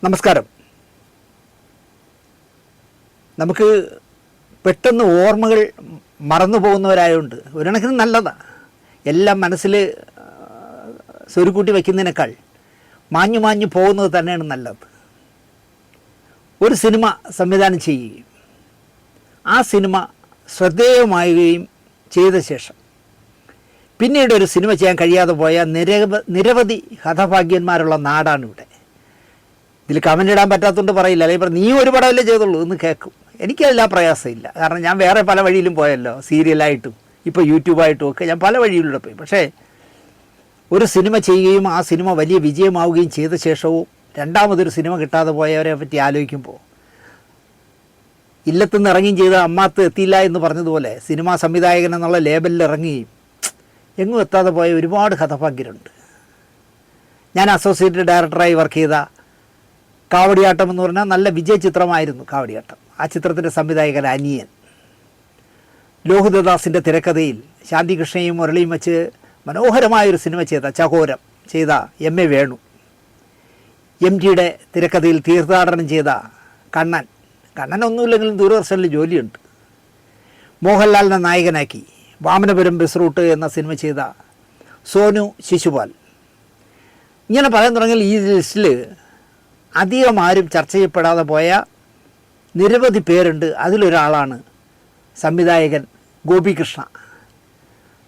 നമസ്കാരം. നമുക്ക് പെട്ടെന്ന് ഓർമ്മകൾ മറന്നു പോകുന്നവരായതുകൊണ്ട് ഒരു കണക്കിന് നല്ലതാണ്. എല്ലാം മനസ്സിൽ സ്വരുക്കൂട്ടി വയ്ക്കുന്നതിനേക്കാൾ മാഞ്ഞു മാഞ്ഞു പോകുന്നത് തന്നെയാണ് നല്ലത്. ഒരു സിനിമ സംവിധാനം ചെയ്യുകയും ആ സിനിമ ശ്രദ്ധേയമാവുകയും ചെയ്ത ശേഷം പിന്നീട് ഒരു സിനിമ ചെയ്യാൻ കഴിയാതെ പോയ നിരവധി ഹതഭാഗ്യന്മാരുള്ള നാടാണ് ഇവിടെ. ഇതിൽ കമൻ്റ് ഇടാൻ പറ്റാത്തതുകൊണ്ട് പറയില്ല, അല്ലെങ്കിൽ നീ ഒരു പടമല്ലേ ചെയ്തുള്ളൂ എന്ന് കേൾക്കും. എനിക്കതില്ല പ്രയാസമില്ല, കാരണം ഞാൻ വേറെ പല വഴിയിലും പോയല്ലോ, സീരിയലായിട്ടും ഇപ്പോൾ യൂട്യൂബായിട്ടും ഒക്കെ ഞാൻ പല വഴിയിലൂടെ പോയി. പക്ഷേ ഒരു സിനിമ ചെയ്യുകയും ആ സിനിമ വലിയ വിജയമാവുകയും ചെയ്ത ശേഷവും രണ്ടാമതൊരു സിനിമ കിട്ടാതെ പോയവരെ പറ്റി ആലോചിക്കുമ്പോൾ ഇല്ലത്തുനിന്ന് ഇറങ്ങുകയും ചെയ്ത് അമ്മാത്ത് എത്തിയില്ല എന്ന് പറഞ്ഞതുപോലെ സിനിമാ സംവിധായകൻ എന്നുള്ള ലേബലിൽ ഇറങ്ങുകയും എങ്ങും എത്താതെ പോയ ഒരുപാട് ഹതഭാഗ്യരുണ്ട്. ഞാൻ അസോസിയേറ്റ് ഡയറക്ടറായി വർക്ക് ചെയ്ത കാവടിയാട്ടം എന്ന് പറഞ്ഞാൽ നല്ല വിജയ ചിത്രമായിരുന്നു കാവടിയാട്ടം. ആ ചിത്രത്തിൻ്റെ സംവിധായകൻ അനിയൻ, ലോഹിതദാസിൻ്റെ തിരക്കഥയിൽ ശാന്തികൃഷ്ണയും മുരളിയും വെച്ച് മനോഹരമായൊരു സിനിമ ചെയ്ത ചകോരം ചെയ്ത എം.എ. വേണു, എം.ജിയുടെ തിരക്കഥയിൽ തീർത്ഥാടനം ചെയ്ത കണ്ണനൊന്നുമില്ലെങ്കിലും ദൂരദർശനിൽ ജോലിയുണ്ട്. മോഹൻലാലിനെ നായകനാക്കി വാമനപുരം ബസ് റൂട്ട് എന്ന സിനിമ ചെയ്ത സോനു ശിശുപാൽ. ഇങ്ങനെ പറയാൻ തുടങ്ങിയാൽ ഈ ലിസ്റ്റിൽ അധികം ആരും ചർച്ച ചെയ്യപ്പെടാതെ പോയ നിരവധി പേരുണ്ട്. അതിലൊരാളാണ് സംവിധായകൻ ഗോപികൃഷ്ണ.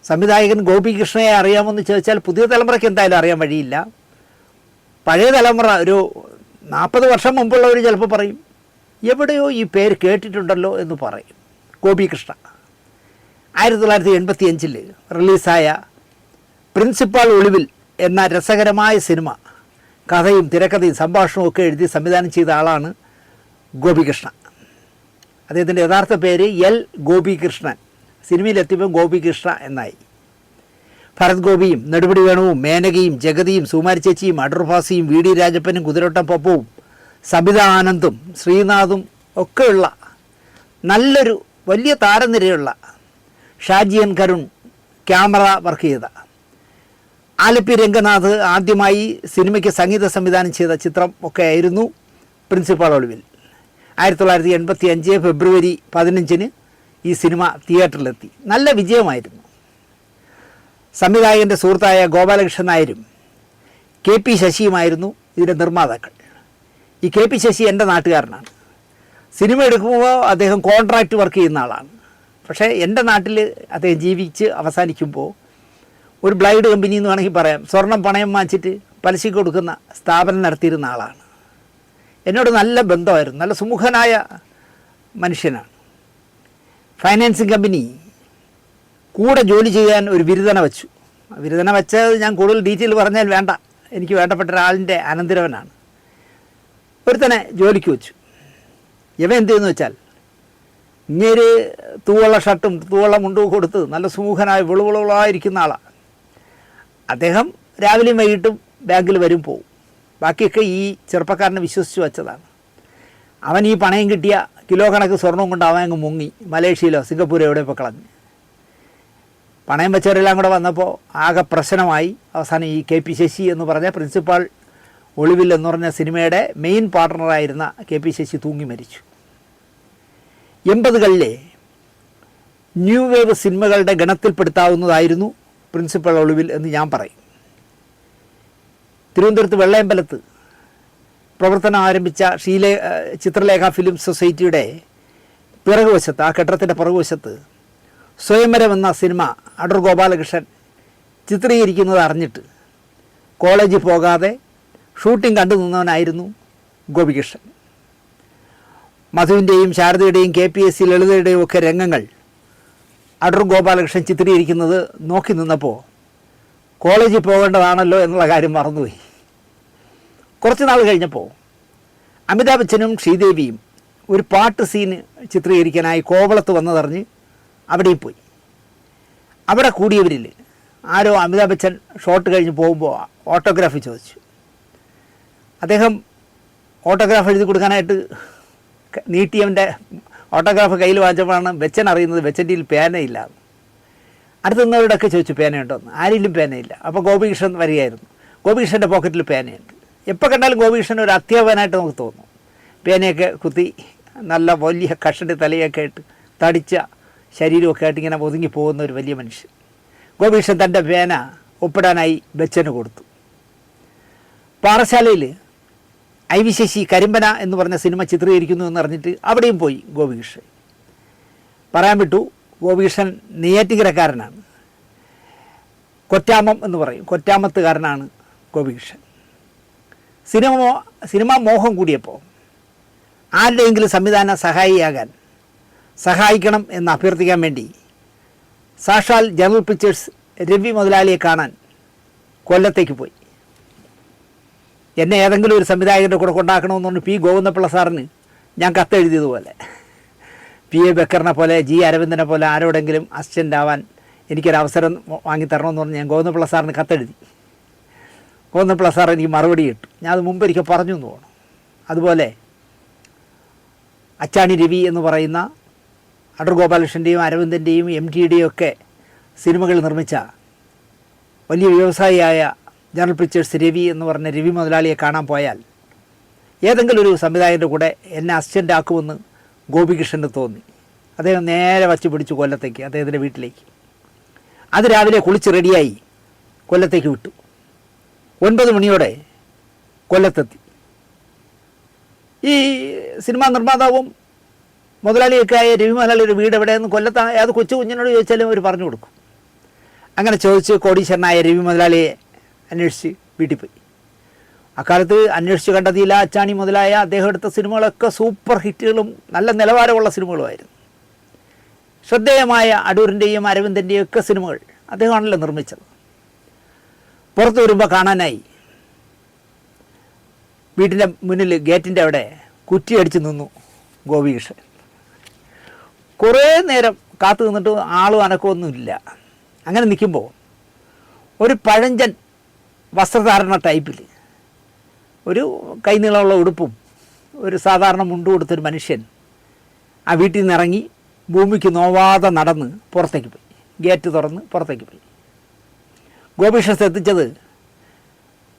സംവിധായകൻ ഗോപികൃഷ്ണയെ അറിയാമെന്ന് ചോദിച്ചാൽ പുതിയ തലമുറയ്ക്ക് എന്തായാലും അറിയാൻ വഴിയില്ല. പഴയ തലമുറ ഒരു 40 വർഷം മുമ്പുള്ളവർ ചിലപ്പോൾ പറയും എവിടെയോ ഈ പേര് കേട്ടിട്ടുണ്ടല്ലോ എന്ന് പറയും. ഗോപികൃഷ്ണ 1985 റിലീസായ പ്രിൻസിപ്പാൾ ഒളിവിൽ എന്ന രസകരമായ സിനിമ കഥയും തിരക്കഥയും സംഭാഷണവും ഒക്കെ എഴുതി സംവിധാനം ചെയ്ത ആളാണ് ഗോപികൃഷ്ണ. അദ്ദേഹത്തിൻ്റെ യഥാർത്ഥ പേര് എൽ ഗോപികൃഷ്ണൻ. സിനിമയിലെത്തിയപ്പോൾ ഗോപികൃഷ്ണ എന്നായി. ഭരത് ഗോപിയും നെടുപടി വേണുവും മേനകയും ജഗതിയും സുമാരി ചേച്ചിയും അടൂർഭാസിയും വി ഡി രാജപ്പനും കുതിരവട്ടം പപ്പുവും സബിത ആനന്ദും ശ്രീനാഥും ഒക്കെയുള്ള നല്ലൊരു വലിയ താരനിരയുള്ള ഷാജിയൻ കരുൺ ക്യാമറ വർക്ക് ചെയ്ത ആലപ്പി രംഗനാഥ് ആദ്യമായി സിനിമയ്ക്ക് സംഗീത സംവിധാനം ചെയ്ത ചിത്രം ഒക്കെ ആയിരുന്നു പ്രിൻസിപ്പാൾ ഒളിവിൽ. 1985 ഫെബ്രുവരി 15 ഈ സിനിമ തിയേറ്ററിലെത്തി. നല്ല വിജയമായിരുന്നു. സംവിധായകൻ്റെ സുഹൃത്തായ ഗോപാലകൃഷ്ണൻ നായരും കെ പി ശശിയുമായിരുന്നു ഇതിൻ്റെ നിർമ്മാതാക്കൾ. ഈ കെ പി ശശി എൻ്റെ നാട്ടുകാരനാണ്. സിനിമ എടുക്കുമ്പോൾ അദ്ദേഹം കോൺട്രാക്റ്റ് വർക്ക് ചെയ്യുന്ന ആളാണ്. പക്ഷേ എൻ്റെ നാട്ടിൽ അദ്ദേഹം ജീവിച്ച് അവസാനിക്കുമ്പോൾ ഒരു ബ്ലൈഡ് കമ്പനി എന്ന് വേണമെങ്കിൽ പറയാം, സ്വർണം പണയം വാങ്ങിച്ചിട്ട് പലിശയ്ക്ക് കൊടുക്കുന്ന സ്ഥാപനം നടത്തിയിരുന്ന ആളാണ്. എന്നോട് നല്ല ബന്ധമായിരുന്നു. നല്ല സുമുഖനായ മനുഷ്യനാണ്. ഫൈനാൻസിങ് കമ്പനി കൂടെ ജോലി ചെയ്യാൻ ഒരു വിരുദന വെച്ചു. വിരുദന വെച്ചത് ഞാൻ കൂടുതൽ ഡീറ്റെയിൽ പറഞ്ഞാൽ വേണ്ട, എനിക്ക് വേണ്ടപ്പെട്ട ഒരാളിൻ്റെ അനന്തരവനാണ്. ഒരുത്തനെ ജോലിക്ക് വെച്ചു. ഇവ എന്ത് ചെയ്യുന്നു വെച്ചാൽ ഇങ്ങേര് തൂവള ഷർട്ടും തൂവള മുണ്ടും കൊടുത്ത് നല്ല സുമുഖനായ വിളുവിളുകളായിരിക്കുന്ന ആളാണ്. അദ്ദേഹം രാവിലെയും വൈകിട്ടും ബാങ്കിൽ വരും പോവും. ബാക്കിയൊക്കെ ഈ ചെറുപ്പക്കാരനെ വിശ്വസിച്ച് വെച്ചതാണ്. അവൻ ഈ പണയം കിട്ടിയ കിലോ കണക്ക് സ്വർണം കൊണ്ട് അവൻ അങ്ങ് മുങ്ങി മലേഷ്യയിലോ സിംഗപ്പൂരോ എവിടെ ഇപ്പോൾ കളഞ്ഞ്. പണയം വെച്ചവരെല്ലാം കൂടെ വന്നപ്പോൾ ആകെ പ്രശ്നമായി. അവസാനം ഈ കെ പി ശശി എന്ന് പറഞ്ഞ പ്രിൻസിപ്പാൾ ഒളിവിൽ എന്ന് പറഞ്ഞ സിനിമയുടെ മെയിൻ പാർട്ട്ണറായിരുന്ന കെ പി ശശി തൂങ്ങി മരിച്ചു. 80കളിലെ ന്യൂ വേവ് സിനിമകളുടെ ഗണത്തിൽപ്പെടുത്താവുന്നതായിരുന്നു പ്രിൻസിപ്പൽ ഒളിവിൽ എന്ന് ഞാൻ പറയും. തിരുവനന്തപുരത്ത് വെള്ളയമ്പലത്ത് പ്രവർത്തനം ആരംഭിച്ച ചിത്രലേഖ ഫിലിം സൊസൈറ്റിയുടെ പിറകുവശത്ത്, ആ കെട്ടിടത്തിൻ്റെ പിറകുവശത്ത് സ്വയംവരം എന്ന സിനിമ അടൂർ ഗോപാലകൃഷ്ണൻ ചിത്രീകരിക്കുന്നത് അറിഞ്ഞിട്ട് കോളേജിൽ പോകാതെ ഷൂട്ടിംഗ് കണ്ടു നിന്നവനായിരുന്നു ഗോപികൃഷ്ണൻ. മധുവിൻ്റെയും ശാരദയുടെയും കെ പി എസ് സി ലളിതയുടെയും ഒക്കെ രംഗങ്ങൾ അടൂർ ഗോപാലകൃഷ്ണൻ ചിത്രീകരിക്കുന്നത് നോക്കി നിന്നപ്പോൾ കോളേജിൽ പോകേണ്ടതാണല്ലോ എന്നുള്ള കാര്യം മറന്നുപോയി. കുറച്ച് നാൾ കഴിഞ്ഞപ്പോൾ അമിതാഭ് ബച്ചനും ശ്രീദേവിയും ഒരു പാട്ട് സീന് ചിത്രീകരിക്കാനായി കോവളത്ത് വന്നതറിഞ്ഞ് അവിടെയും പോയി. അവിടെ കൂടിയവരിൽ ആരോ അമിതാഭ് ബച്ചൻ ഷോട്ട് കഴിഞ്ഞ് പോകുമ്പോൾ ഓട്ടോഗ്രാഫ് ചോദിച്ചു. അദ്ദേഹം ഓട്ടോഗ്രാഫ് എഴുതി കൊടുക്കാനായിട്ട് നീട്ടിയവൻ്റെ ഓട്ടോഗ്രാഫ് കയ്യിൽ വാങ്ങിച്ചപ്പോഴാണ് ബച്ചൻ അറിയുന്നത് ബച്ചൻ്റെ പേനയില്ല. അടുത്ത് നിന്നവരോടൊക്കെ ചോദിച്ചു പേനയുണ്ടോയെന്ന്. ആരിലും പേനയില്ല. അപ്പോൾ ഗോപികൃഷ്ണൻ വരികയായിരുന്നു. ഗോപികൃഷ്ണൻ്റെ പോക്കറ്റിൽ പേനയുണ്ട്. എപ്പോൾ കണ്ടാലും ഗോപികൃഷ്ണൻ ഒരു അധ്യാപകനായിട്ട് നമുക്ക് തോന്നും. പേനയൊക്കെ കുത്തി നല്ല വലിയ കഷണ്ടി തലയൊക്കെ ആയിട്ട് തടിച്ച ശരീരമൊക്കെ ആയിട്ട് ഇങ്ങനെ ഒതുങ്ങി പോകുന്ന ഒരു വലിയ മനുഷ്യൻ. ഗോപികൃഷ്ണൻ തൻ്റെ പേന ഒപ്പിടാനായി ബച്ചന് കൊടുത്തു. പാറശാലയിൽ IV ശശി കരിമ്പന എന്ന് പറഞ്ഞ സിനിമ ചിത്രീകരിക്കുന്നു എന്നറിഞ്ഞിട്ട് അവിടെയും പോയി ഗോപികൃഷ്ണൻ. പറയാൻ വിട്ടു, ഗോപികൃഷ്ണൻ നെയ്യാറ്റിൻകരക്കാരനാണ്. കൊറ്റാമം എന്ന് പറയും, കൊറ്റാമത്തുകാരനാണ് ഗോപികൃഷ്ണൻ. സിനിമ മോഹം കൂടിയപ്പോൾ ആരുടെയെങ്കിലും സംവിധാന സഹായിക്കണം എന്ന് അഭ്യർത്ഥിക്കാൻ വേണ്ടി സാക്ഷാൽ ജനറൽ പിക്ചേഴ്സ് രവി മുതലാളിയെ കാണാൻ കൊല്ലത്തേക്ക് പോയി. എന്നെ ഏതെങ്കിലും ഒരു സംവിധായകൻ്റെ കൂടെ കൊണ്ടാക്കണമെന്ന് പറഞ്ഞ് P. ഗോവിന്ദപിള്ള സാറിന് ഞാൻ കത്തെഴുതിയതുപോലെ PA ബക്കറിനെ പോലെ G. അരവിന്ദനെ പോലെ ആരോടെങ്കിലും അസിസ്റ്റൻ്റ് ആവാൻ എനിക്കൊരവസരം വാങ്ങിത്തരണമെന്ന് പറഞ്ഞ് ഞാൻ ഗോവിന്ദപിള്ള സാറിന് കത്തെഴുതി. ഗോവിന്ദപിള്ള സാർ എനിക്ക് മറുപടി കിട്ടും. ഞാൻ അത് മുമ്പ് ഒരിക്കൽ പറഞ്ഞു എന്ന് തോന്നുന്നു. അതുപോലെ അച്ചാണി രവി എന്ന് പറയുന്ന അടൂർ ഗോപാലകൃഷ്ണൻ്റെയും അരവിന്ദൻ്റെയും MTയുടെയും ഒക്കെ സിനിമകൾ നിർമ്മിച്ച വലിയ വ്യവസായിയായ ജനറൽ പിക്ചേഴ്സ് രവി എന്ന് പറഞ്ഞ രവി മുതലാളിയെ കാണാൻ പോയാൽ ഏതെങ്കിലും ഒരു സംവിധായകൻ്റെ കൂടെ എന്നെ അസിസ്റ്റൻ്റ് ആക്കുമെന്ന് ഗോപികൃഷ്ണന് തോന്നി. അദ്ദേഹം നേരെ വച്ച് പിടിച്ചു കൊല്ലത്തേക്ക്, അദ്ദേഹത്തിൻ്റെ വീട്ടിലേക്ക്. അത് രാവിലെ കുളിച്ച് റെഡിയായി കൊല്ലത്തേക്ക് വിട്ടു. 9 മണിയോടെ കൊല്ലത്തെത്തി. ഈ സിനിമാ നിർമ്മാതാവും മുതലാളിയൊക്കെ ആയ രവി മുതലാളിയുടെ വീട് എവിടെയെന്ന് കൊല്ലത്താണ് ഏത് കൊച്ചു കുഞ്ഞിനോട് ചോദിച്ചാലും അവർ പറഞ്ഞു കൊടുക്കും. അങ്ങനെ ചോദിച്ച് കോടീശ്വരനായ രവി മുതലാളിയെ അന്വേഷിച്ച് വീട്ടിൽ പോയി. അക്കാലത്ത് അന്വേഷിച്ച് കണ്ടെത്തിയില്ല. അച്ചാണി മുതലായ അദ്ദേഹം എടുത്ത സിനിമകളൊക്കെ സൂപ്പർ ഹിറ്റുകളും നല്ല നിലവാരമുള്ള സിനിമകളുമായിരുന്നു. ശ്രദ്ധേയമായ അടൂരിൻ്റെയും അരവിന്ദൻ്റെയും ഒക്കെ സിനിമകൾ അദ്ദേഹമാണല്ലോ നിർമ്മിച്ചത്. പുറത്ത് വരുമ്പോൾ കാണാനായി വീട്ടിൻ്റെ മുന്നിൽ ഗേറ്റിൻ്റെ അവിടെ കുറ്റിയടിച്ച് നിന്നു ഗോപികൃഷ്ണൻ. കുറേ നേരം കാത്തു നിന്നിട്ട് ആളും അനക്കമൊന്നുമില്ല. അങ്ങനെ നിൽക്കുമ്പോൾ ഒരു പഴഞ്ചൻ വസ്ത്രധാരണ ടൈപ്പിൽ ഒരു കൈനീളമുള്ള ഉടുപ്പും ഒരു സാധാരണ മുണ്ട് കൊടുത്തൊരു മനുഷ്യൻ ആ വീട്ടിൽ നിന്ന് ഇറങ്ങി ഭൂമിക്ക് നോവാതെ നടന്ന് പുറത്തേക്ക് പോയി. ഗേറ്റ് തുറന്ന് പുറത്തേക്ക് പോയി. ഗോപികൃഷ്ണൻ ശ്രദ്ധിച്ചത്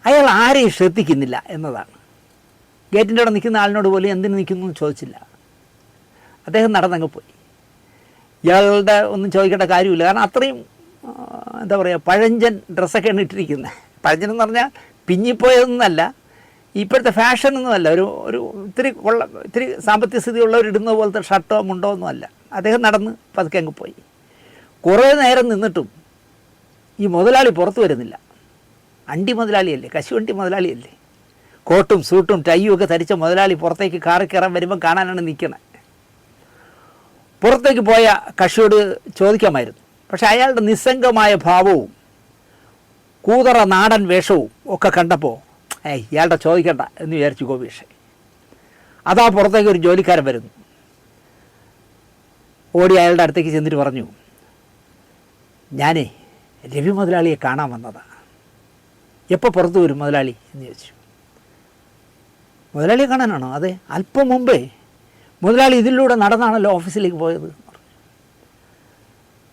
അയാൾ ആരെയും ശ്രദ്ധിക്കുന്നില്ല എന്നതാണ്. ഗേറ്റിൻ്റെ അവിടെ നിൽക്കുന്ന ആളിനോട് പോലും എന്തിനു നിൽക്കുന്നു എന്ന് ചോദിച്ചില്ല. അദ്ദേഹം നടന്നങ്ങ് പോയി. ഇയാളുടെ ഒന്നും ചോദിക്കേണ്ട കാര്യമില്ല. കാരണം അത്രയും എന്താ പറയുക, പഴഞ്ചൻ ഡ്രസ്സൊക്കെയാണ് ഇട്ടിരിക്കുന്നത്. പഴഞ്ചൻ എന്ന് പറഞ്ഞാൽ പിഞ്ഞിപ്പോയതൊന്നുമല്ല, ഇപ്പോഴത്തെ ഫാഷനൊന്നുമല്ല. ഒരു ഇത്തിരി സാമ്പത്തിക സ്ഥിതിയുള്ളവരിടുന്ന പോലത്തെ ഷർട്ടോ മുണ്ടോ ഒന്നുമല്ല. അദ്ദേഹം നടന്ന് പതുക്കെ അങ്ങ് പോയി. കുറേ നേരം നിന്നിട്ടും ഈ മുതലാളി പുറത്തു വരുന്നില്ല. അണ്ടി മുതലാളിയല്ലേ, കശുവണ്ടി മുതലാളിയല്ലേ, കോട്ടും സൂട്ടും ടൈയും ഒക്കെ ധരിച്ച മുതലാളി പുറത്തേക്ക് കാറി കയറാൻ വരുമ്പം കാണാനാണ് നിൽക്കുന്നത്. പുറത്തേക്ക് പോയ കക്ഷിയോട് ചോദിക്കാമായിരുന്നു. പക്ഷെ അയാളുടെ നിസ്സംഗമായ ഭാവവും കൂതറ നാടൻ വേഷവും ഒക്കെ കണ്ടപ്പോൾ ഇയാളുടെ ചോദിക്കണ്ട എന്ന് വിചാരിച്ചു ഗോപികൃഷ്ണൻ. അതാ പുറത്തേക്ക് ഒരു ജോലിക്കാരൻ വരുന്നു. ഓടി അയാളുടെ അടുത്തേക്ക് ചെന്നിട്ട് പറഞ്ഞു, ഞാനേ രവി മുതലാളിയെ കാണാൻ വന്നതാണ്. എപ്പോൾ പുറത്തു വരും മുതലാളി എന്ന് ചോദിച്ചു. മുതലാളിയെ കാണാനാണോ? അതെ, അല്പം മുമ്പേ മുതലാളി ഇതിലൂടെ നടന്നാണല്ലോ ഓഫീസിലേക്ക് പോയത്.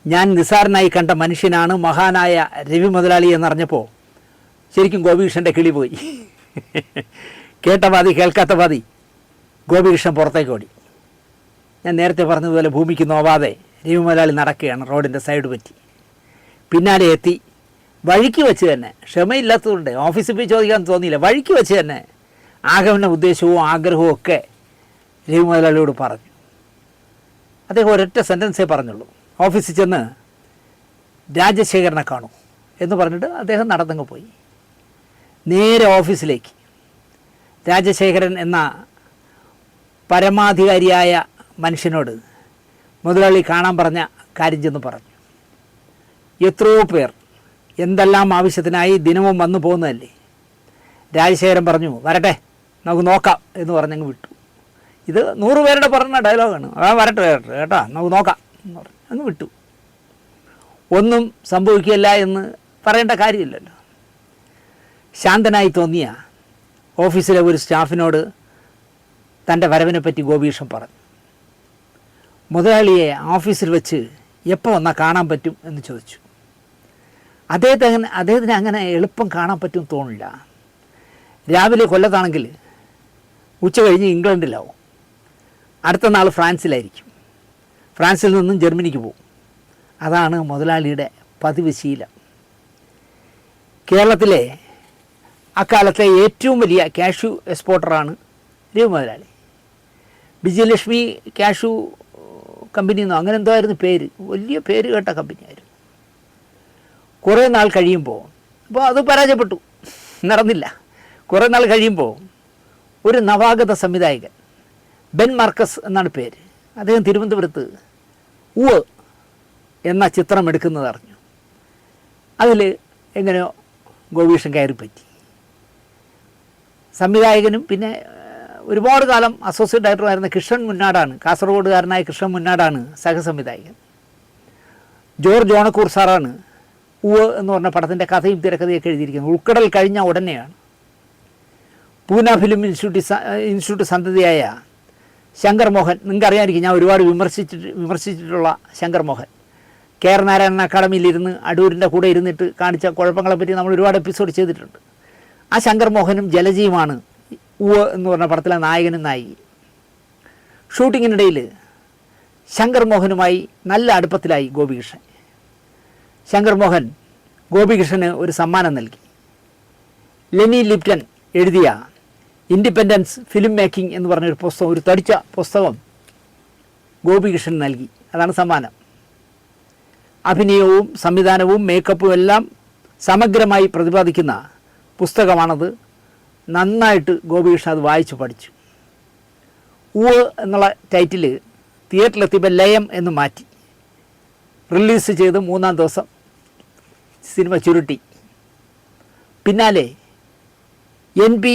ഞാൻ നിസാരനായി കണ്ട മനുഷ്യനാണ് മഹാനായ രവി മുതലാളി എന്നറിഞ്ഞപ്പോൾ ശരിക്കും ഗോപികൃഷ്ണൻ്റെ കിളി പോയി. കേട്ട പാതി കേൾക്കാത്ത പാതി ഗോപികൃഷ്ണൻ പുറത്തേക്ക് ഓടി. ഞാൻ നേരത്തെ പറഞ്ഞതുപോലെ ഭൂമിക്ക് നോവാതെ രവി മുതലാളി നടക്കുകയാണ് റോഡിൻ്റെ സൈഡ് പറ്റി. പിന്നാലെ എത്തി. വഴിക്ക് വെച്ച് തന്നെ, ക്ഷമയില്ലാത്തതുകൊണ്ട് ഓഫീസിൽ പോയി ചോദിക്കാൻ തോന്നിയില്ല, വഴിക്ക് വെച്ച് തന്നെ ആഗമന ഉദ്ദേശവും ആഗ്രഹവും ഒക്കെ രവി മുതലാളിയോട് പറഞ്ഞു. അദ്ദേഹം ഒരൊറ്റ സെൻറ്റൻസേ പറഞ്ഞുള്ളൂ, ഓഫീസിൽ ചെന്ന് രാജശേഖരനെ കാണൂ എന്ന് പറഞ്ഞിട്ട് അദ്ദേഹം നടന്നങ്ങ് പോയി. നേരെ ഓഫീസിലേക്ക് രാജശേഖരൻ എന്ന പരമാധികാരിയായ മനുഷ്യനോട് മുതലാളി കാണാൻ പറഞ്ഞ കാര്യം ചെന്ന് പറഞ്ഞു. എത്രയോ പേർ എന്തെല്ലാം ആവശ്യത്തിനായി ദിനവും വന്നു പോകുന്നതല്ലേ. രാജശേഖരൻ പറഞ്ഞു, വരട്ടെ നമുക്ക് നോക്കാം എന്ന് പറഞ്ഞങ്ങ് വിട്ടു. ഇത് 100 പേരുടെ പറഞ്ഞ ഡയലോഗാണ്. വരട്ടെ കേട്ടോ, നമുക്ക് നോക്കാം എന്ന് പറഞ്ഞു അങ്ങ് വിട്ടു. ഒന്നും സംഭവിക്കില്ല എന്ന് പറയേണ്ട കാര്യമില്ലല്ലോ. ശാന്തനായി തോന്നിയ ഓഫീസിലെ ഒരു സ്റ്റാഫിനോട് തൻ്റെ വരവിനെപ്പറ്റി ഗോപികൃഷ്ണൻ പറഞ്ഞു. മുതലാളിയെ ഓഫീസിൽ വെച്ച് എപ്പോൾ വന്നാൽ കാണാൻ പറ്റും എന്ന് ചോദിച്ചു. അദ്ദേഹത്തിന് അങ്ങനെ എളുപ്പം കാണാൻ പറ്റും തോന്നില്ല. രാവിലെ കൊല്ലത്താണെങ്കിൽ ഉച്ച കഴിഞ്ഞ് ഇംഗ്ലണ്ടിലാവും, അടുത്ത നാൾ ഫ്രാൻസിലായിരിക്കും, ഫ്രാൻസിൽ നിന്നും ജർമ്മനിക്ക് പോകും. അതാണ് മുതലാളിയുടെ പതിവ് ശീലം. കേരളത്തിലെ അക്കാലത്തെ ഏറ്റവും വലിയ കാഷ്യൂ എക്സ്പോർട്ടറാണ് രവി മുതലാളി. വിജയലക്ഷ്മി കാഷ്യൂ കമ്പനി എന്നോ അങ്ങനെ എന്തോ ആയിരുന്നു പേര്, വലിയ പേര് കേട്ട കമ്പനിയായിരുന്നു. കുറേ നാൾ കഴിയുമ്പോൾ, അപ്പോൾ അത് പരാജയപ്പെട്ടു, നടന്നില്ല. കുറേ നാൾ കഴിയുമ്പോൾ ഒരു നവാഗത സംവിധായകൻ, ബെൻ മാർക്കസ് എന്നാണ് പേര്, അദ്ദേഹം തിരുവനന്തപുരത്ത് ഉവ് എന്ന ചിത്രം എടുക്കുന്നത് അറിഞ്ഞു. അതിൽ എങ്ങനെയോ ഗോപീഷൻ കയറിപ്പറ്റി. സംവിധായകനും പിന്നെ ഒരുപാട് കാലം അസോസിയേറ്റ് ഡയറക്ടറായിരുന്ന കൃഷ്ണൻ മുന്നാടാണ്, കാസർഗോഡുകാരനായ കൃഷ്ണൻ മുന്നാടാണ് സഹസംവിധായകൻ. ജോർജ് ഓണക്കൂർ സാറാണ് ഉവ് എന്ന് പറഞ്ഞ പടത്തിൻ്റെ കഥയും തിരക്കഥയൊക്കെ എഴുതിയിരിക്കുന്നത്. ഉൾക്കടൽ കഴിഞ്ഞ ഉടനെയാണ്. പൂന ഫിലിം ഇൻസ്റ്റിറ്റ്യൂട്ട് സന്തതിയായ ശങ്കർ മോഹൻ, നിങ്ങൾക്ക് അറിയാമായിരിക്കും, ഞാൻ ഒരുപാട് വിമർശിച്ചിട്ടുള്ള ശങ്കർ മോഹൻ, കെ ആർ നാരായണൻ അക്കാഡമിയിലിരുന്ന് അടൂരിൻ്റെ കൂടെ ഇരുന്നിട്ട് കാണിച്ച കുഴപ്പങ്ങളെപ്പറ്റി നമ്മൾ ഒരുപാട് എപ്പിസോഡ് ചെയ്തിട്ടുണ്ട്. ആ ശങ്കർ മോഹനും ജലജിയുമാണ് ഉവ് എന്ന് പറഞ്ഞ പടത്തിലെ നായകനും നായികയും. ഷൂട്ടിങ്ങിനിടയിൽ ശങ്കർ മോഹനുമായി നല്ല അടുപ്പത്തിലായി ഗോപികൃഷ്ണൻ. ശങ്കർ മോഹൻ ഗോപികൃഷ്ണന് ഒരു സമ്മാനം നൽകി. ലെനി ലിപ്റ്റൺ എഴുതിയ ഇൻഡിപെൻഡൻസ് ഫിലിം മേക്കിംഗ് എന്ന് പറഞ്ഞൊരു പുസ്തകം, ഒരു തടിച്ച പുസ്തകം ഗോപികൃഷ്ണൻ നൽകി. അതാണ് സമ്മാനം. അഭിനയവും സംവിധാനവും മേക്കപ്പും എല്ലാം സമഗ്രമായി പ്രതിപാദിക്കുന്ന പുസ്തകമാണത്. നന്നായിട്ട് ഗോപികൃഷ്ണൻ അത് വായിച്ചു പഠിച്ചു. ഉവ് എന്നുള്ള ടൈറ്റിൽ തിയേറ്ററിലെത്തിയപ്പോൾ ലയം എന്ന് മാറ്റി. റിലീസ് ചെയ്ത് 3-ാം ദിവസം സിനിമ ചുരുട്ടി. പിന്നാലെ NP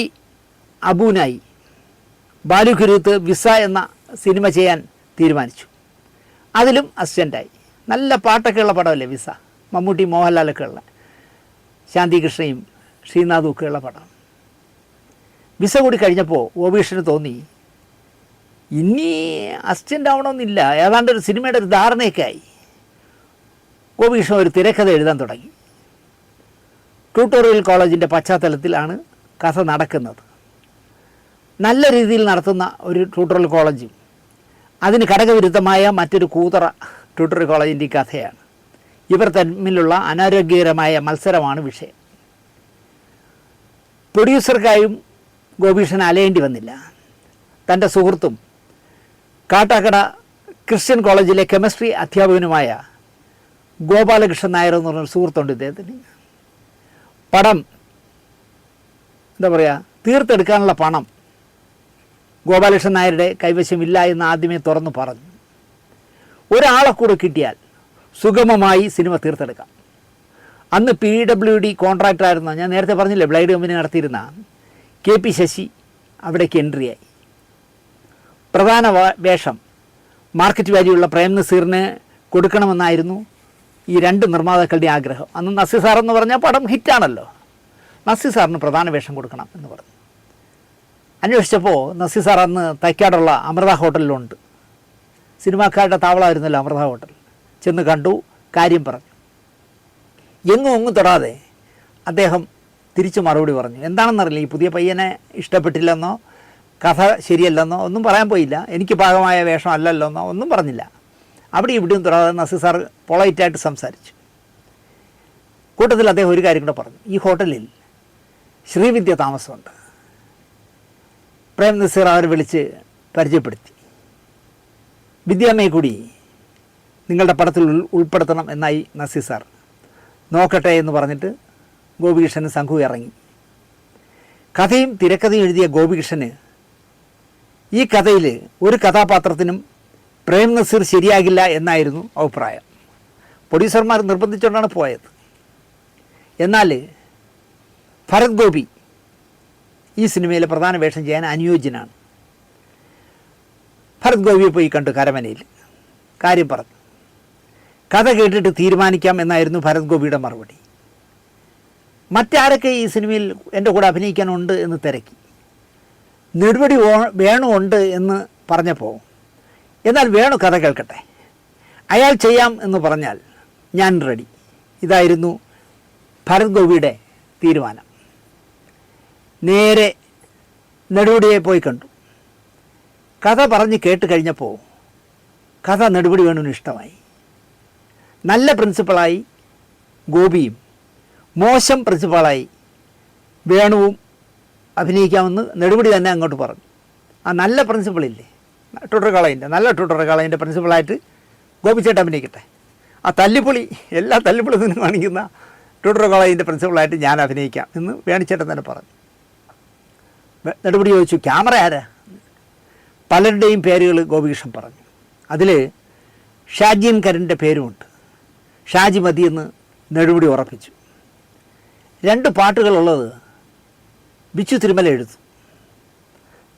അബൂനായി ബാലുഖുരുത്ത് വിസ എന്ന സിനിമ ചെയ്യാൻ തീരുമാനിച്ചു. അതിലും അസിസ്റ്റൻ്റായി. നല്ല പാട്ടൊക്കെ ഉള്ള പടമല്ലേ വിസ, മമ്മൂട്ടി മോഹൻലാലൊക്കെ ഉള്ള, ശാന്തി കൃഷ്ണയും ശ്രീനാഥും ഒക്കെ ഉള്ള പടം. വിസ കൂടി കഴിഞ്ഞപ്പോൾ ഗോപികൃഷ്ണന് തോന്നി ഇനി അസിസ്റ്റൻ്റ് ആവണമെന്നില്ല, ഏതാണ്ട് ഒരു സിനിമയുടെ ഒരു ധാരണയൊക്കെ ആയി. ഗോപികൃഷ്ണൻ ഒരു തിരക്കഥ എഴുതാൻ തുടങ്ങി. ട്യൂട്ടോറിയൽ കോളേജിൻ്റെ പശ്ചാത്തലത്തിലാണ് കഥ നടക്കുന്നത്. നല്ല രീതിയിൽ നടത്തുന്ന ഒരു ട്യൂട്ടോറിയൽ കോളേജും അതിന് ഘടകവിരുദ്ധമായ മറ്റൊരു കൂതറ ട്യൂട്ടോറിയൽ കോളേജിൻ്റെ കഥയാണ്. ഇവർ തമ്മിലുള്ള അനാരോഗ്യകരമായ മത്സരമാണ് വിഷയം. പ്രൊഡ്യൂസർക്കായും ഗോപികൃഷ്ണൻ അലയേണ്ടി വന്നില്ല. തൻ്റെ സുഹൃത്തും കാട്ടാക്കട ക്രിസ്ത്യൻ കോളേജിലെ കെമിസ്ട്രി അധ്യാപകനുമായ ഗോപാലകൃഷ്ണൻ നായർ എന്ന് പറഞ്ഞൊരു സുഹൃത്തുണ്ട് ഇദ്ദേഹത്തിന്. പടം എന്താ പറയുക, തീർത്തെടുക്കാനുള്ള പണം ഗോപാലകൃഷ്ണൻ നായരുടെ കൈവശമില്ല എന്ന് ആദ്യമേ തുറന്നു പറഞ്ഞു. ഒരാളെ കൂടെ കിട്ടിയാൽ സുഗമമായി സിനിമ തീർത്തെടുക്കാം. അന്ന് PWD കോൺട്രാക്ടറായിരുന്ന, ഞാൻ നേരത്തെ പറഞ്ഞില്ലേ ബ്ലൈഡ് കമ്പനി നടത്തിയിരുന്ന KP ശശി അവിടേക്ക് എൻട്രിയായി. പ്രധാന വേഷം മാർക്കറ്റ് വാല്യൂ ഉള്ള പ്രേം നസീറിന് കൊടുക്കണമെന്നായിരുന്നു ഈ 2 നിർമ്മാതാക്കളുടെ ആഗ്രഹം. അന്ന് നസീർ സാറെന്ന് പറഞ്ഞാൽ പടം ഹിറ്റാണല്ലോ. നസീർ സാറിന് പ്രധാന വേഷം കൊടുക്കണം എന്ന് പറഞ്ഞു. അന്വേഷിച്ചപ്പോൾ നസീർ സാർ അന്ന് തൈക്കാടുള്ള അമൃത ഹോട്ടലിലുണ്ട്. സിനിമാക്കാരുടെ താവളമായിരുന്നല്ലോ അമൃത ഹോട്ടൽ. ചെന്ന് കണ്ടു, കാര്യം പറഞ്ഞു. എങ്ങും തൊടാതെ അദ്ദേഹം തിരിച്ചു മറുപടി പറഞ്ഞു. എന്താണെന്നറിയില്ല, ഈ പുതിയ പയ്യനെ ഇഷ്ടപ്പെട്ടില്ലെന്നോ കഥ ശരിയല്ലെന്നോ ഒന്നും പറയാൻ പോയില്ല. എനിക്ക് പാകമായ വേഷം അല്ലല്ലോന്നോ ഒന്നും പറഞ്ഞില്ല. അവിടെ ഇവിടെയും തൊടാതെ നസീർ സാർ പൊളൈറ്റായിട്ട് സംസാരിച്ചു. കൂട്ടത്തിൽ അദ്ദേഹം ഒരു കാര്യം കൂടെ പറഞ്ഞു. ഈ ഹോട്ടലിൽ ശ്രീവിദ്യ താമസമുണ്ട്. പ്രേം നസീർ അവരെ വിളിച്ച് പരിചയപ്പെടുത്തി. വിദ്യാമ്മയെ കൂടി നിങ്ങളുടെ പടത്തിൽ ഉൾപ്പെടുത്തണം എന്നായി നസീർ സാർ. നോക്കട്ടെ എന്ന് പറഞ്ഞിട്ട് ഗോപികൃഷ്ണന് സംഘം ഇറങ്ങി. കഥയും തിരക്കഥയും എഴുതിയ ഗോപികൃഷ്ണന് ഈ കഥയിൽ ഒരു കഥാപാത്രത്തിനും പ്രേം നസീർ ശരിയാകില്ല എന്നായിരുന്നു അഭിപ്രായം. പ്രൊഡ്യൂസർമാർ നിർബന്ധിച്ചുകൊണ്ടാണ് പോയത്. എന്നാൽ ഭരത് ഗോപി ഈ സിനിമയിലെ പ്രധാന വേഷം ചെയ്യാൻ അനുയോജ്യനാണ്. ഭരത് ഗോപിയെ പോയി കണ്ടു കരമനയിൽ. കാര്യം പറഞ്ഞു. കഥ കേട്ടിട്ട് തീരുമാനിക്കാം എന്നായിരുന്നു ഭരത് ഗോപിയുടെ മറുപടി. മറ്റാരൊക്കെ ഈ സിനിമയിൽ എൻ്റെ കൂടെ അഭിനയിക്കാനുണ്ട് എന്ന് തിരക്കി. നെടുപടി വേണുണ്ട് എന്ന് പറഞ്ഞപ്പോൾ എന്നാൽ വേണു കഥ കേൾക്കട്ടെ, അയാൾ ചെയ്യാം എന്ന് പറഞ്ഞാൽ ഞാൻ റെഡി. ഇതായിരുന്നു ഭരത് ഗോപിയുടെ തീരുമാനം. നേരെ നെടുമുടിയെ പോയി കണ്ടു. കഥ പറഞ്ഞ് കേട്ട് കഴിഞ്ഞപ്പോൾ കഥ നെടുമുടി വേണുവിന് ഇഷ്ടമായി. നല്ല പ്രിൻസിപ്പളായി ഗോപിയും മോശം പ്രിൻസിപ്പളായി വേണുവും അഭിനയിക്കാമെന്ന് നെടുമുടി തന്നെ അങ്ങോട്ട് പറഞ്ഞു. ആ നല്ല പ്രിൻസിപ്പളില്ലേ, നല്ല ട്യൂട്ടർ കളയിൻ്റെ പ്രിൻസിപ്പളായിട്ട് ഗോപിച്ചേട്ടൻ അഭിനയിക്കട്ടെ. ആ തല്ലിപ്പൊളി, എല്ലാ തല്ലിപ്പൊളി നിന്ന് കാണിക്കുന്ന ട്യൂട്ടർ കോളേജിൻ്റെ പ്രിൻസിപ്പളായിട്ട് ഞാൻ അഭിനയിക്കാം എന്ന് വേണിച്ചേട്ടൻ തന്നെ പറഞ്ഞു. നെടുമുടി ചോദിച്ചു, ക്യാമറ ആരാ? പലരുടെയും പേരുകൾ ഗോപികൃഷ്ണൻ പറഞ്ഞു. അതിൽ ഷാജിയൻ കരൻ്റെ പേരുമുണ്ട്. ഷാജി മതിയെന്ന് നെടുമുടി ഉറപ്പിച്ചു. 2 പാട്ടുകളുള്ളത് ബിച്ചു തിരുമല എഴുതു.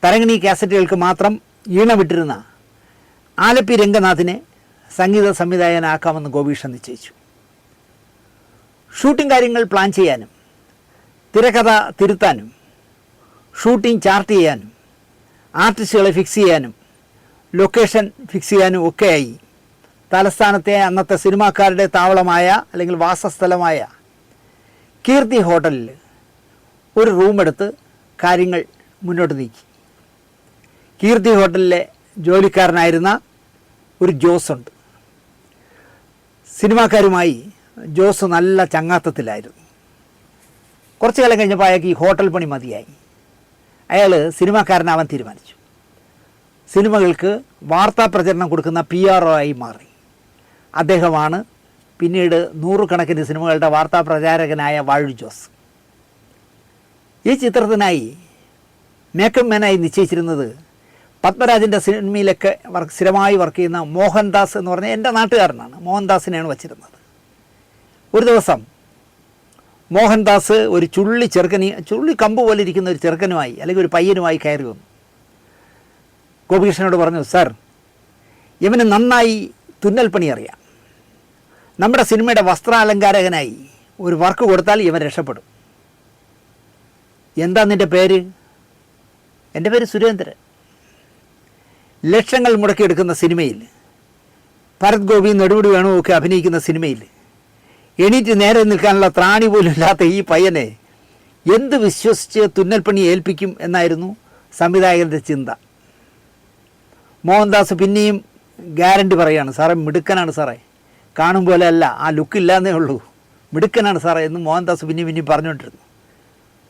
തരങ്ങിണി കാസറ്റുകൾക്ക് മാത്രം ഈണമിട്ടിരുന്ന ആലപ്പി രംഗനാഥിനെ സംഗീത സംവിധായകനാക്കാമെന്ന് ഗോപികൃഷ്ണൻ നിശ്ചയിച്ചു. ഷൂട്ടിംഗ് കാര്യങ്ങൾ പ്ലാൻ ചെയ്യാനും തിരക്കഥ തിരുത്താനും ഷൂട്ടിംഗ് ചാർട്ട് ചെയ്യാനും ആർട്ടിസ്റ്റുകളെ ഫിക്സ് ചെയ്യാനും ലൊക്കേഷൻ ഫിക്സ് ചെയ്യാനും ഒക്കെയായി തലസ്ഥാനത്തെ അന്നത്തെ സിനിമാക്കാരുടെ താവളമായ അല്ലെങ്കിൽ വാസസ്ഥലമായ കീർത്തി ഹോട്ടലിൽ ഒരു റൂമെടുത്ത് കാര്യങ്ങൾ മുന്നോട്ട് നീക്കി. കീർത്തി ഹോട്ടലിലെ ജോലിക്കാരനായിരുന്ന ഒരു ജോസുണ്ട്. സിനിമാക്കാരുമായി ജോസ് നല്ല ചങ്ങാത്തത്തിലായിരുന്നു. കുറച്ചു കാലം കഴിഞ്ഞപ്പോൾ അയാൾക്ക് ഈ ഹോട്ടൽ പണി മതിയായി. അയാൾ സിനിമാക്കാരനാവാൻ തീരുമാനിച്ചു. സിനിമകൾക്ക് വാർത്താ പ്രചരണം കൊടുക്കുന്ന PRO ആയി മാറി. അദ്ദേഹമാണ് പിന്നീട് 100 കണക്കിന് സിനിമകളുടെ വാർത്താ പ്രചാരകനായ വാഴു ജോസ്. ഈ ചിത്രത്തിനായി മേക്കപ്പ് മാനായി നിശ്ചയിച്ചിരുന്നത് പത്മരാജൻ്റെ സിനിമയിലൊക്കെ സ്ഥിരമായി വർക്ക് ചെയ്യുന്ന മോഹൻദാസ് എന്ന് പറഞ്ഞാൽ എൻ്റെ നാട്ടുകാരനാണ്. മോഹൻദാസിനെയാണ് വച്ചിരുന്നത്. ഒരു ദിവസം മോഹൻദാസ് ഒരു ചുള്ളി കമ്പ് പോലെ ഇരിക്കുന്ന ഒരു ചെറുക്കനുമായി അല്ലെങ്കിൽ ഒരു പയ്യനുമായി കയറി വന്നു. ഗോപികൃഷ്ണനോട് പറഞ്ഞു, സാർ, ഇവന് നന്നായി തുന്നൽ പണി അറിയാം. നമ്മുടെ സിനിമയുടെ വസ്ത്രാലങ്കാരകനായി ഒരു വർക്ക് കൊടുത്താൽ ഇവൻ രക്ഷപ്പെടും. എന്താ നിൻ്റെ പേര്? എൻ്റെ പേര് സുരേന്ദ്രൻ. ലക്ഷങ്ങൾ മുടക്കിയെടുക്കുന്ന സിനിമയിൽ, ഭരത് ഗോപി നെടുമുടി വേണുവൊക്കെ അഭിനയിക്കുന്ന സിനിമയിൽ എണീറ്റ് നേരെ നിൽക്കാനുള്ള ത്രാണി പോലും ഇല്ലാത്ത ഈ പയ്യനെ എന്ത് വിശ്വസിച്ച് തുന്നൽപ്പണി ഏൽപ്പിക്കും എന്നായിരുന്നു സംവിധായകൻ്റെ ചിന്ത. മോഹൻദാസ് പിന്നെയും ഗ്യാരണ്ടി പറയുകയാണ്, സാറേ മിടുക്കനാണ് സാറേ, കാണും പോലെ അല്ല, ആ ലുക്കില്ലാന്നേ ഉള്ളൂ, മിടുക്കനാണ് സാറേ എന്ന് മോഹൻദാസ് പിന്നെയും പറഞ്ഞുകൊണ്ടിരുന്നു.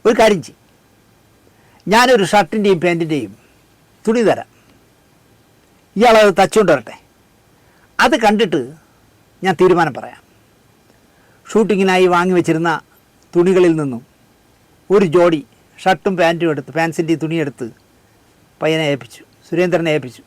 ഒരു കാര്യം ചെയ്യും, ഞാനൊരു ഷർട്ടിൻ്റെയും പാൻറ്റിൻ്റെയും തുണി തരാം, ഇയാളത് തച്ചുകൊണ്ട് വരട്ടെ, അത് കണ്ടിട്ട് ഞാൻ തീരുമാനം പറയാം. ഷൂട്ടിങ്ങിനായി വാങ്ങി വെച്ചിരുന്ന തുണികളിൽ നിന്നും ഒരു ജോഡി ഷർട്ടും പാൻറ്റും എടുത്ത്, പാൻസിൻ്റെ തുണിയെടുത്ത് പയ്യനെ ഏൽപ്പിച്ചു, സുരേന്ദ്രനെ ഏൽപ്പിച്ചു.